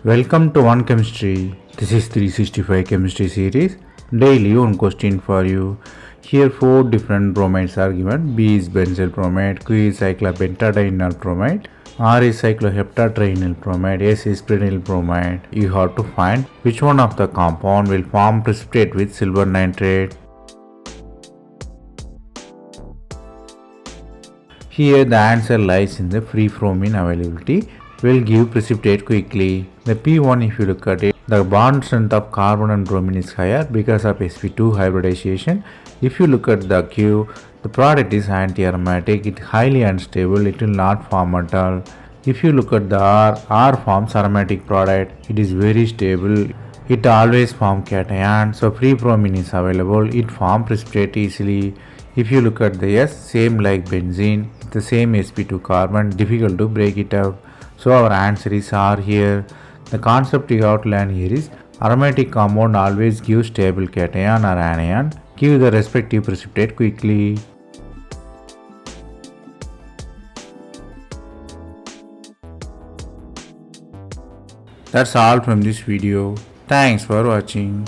Welcome to One Chemistry. This is 365 Chemistry series. Daily one question for you. Here 4 different bromides are given. B is benzyl bromide, Q is cyclopentadienyl bromide, R is cycloheptatrienyl bromide, S is prenyl bromide. You have to find which one of the compound will form precipitate with silver nitrate. Here the answer lies in the free bromine availability. Will give precipitate quickly. The P1, if you look at it, the bond strength of carbon and bromine is higher because of sp2 hybridization. If you look at the Q, the product is anti-aromatic, it is highly unstable, it will not form at all. If you look at the R forms aromatic product, it is very stable, it always forms cation, so free bromine is available, it forms precipitate easily. If you look at the S, same like benzene, the same sp2 carbon, difficult to break it out. So our answer is R here. The concept you have to learn here is aromatic compound always gives stable cation or anion. Give the respective precipitate quickly. That's all from this video. Thanks for watching.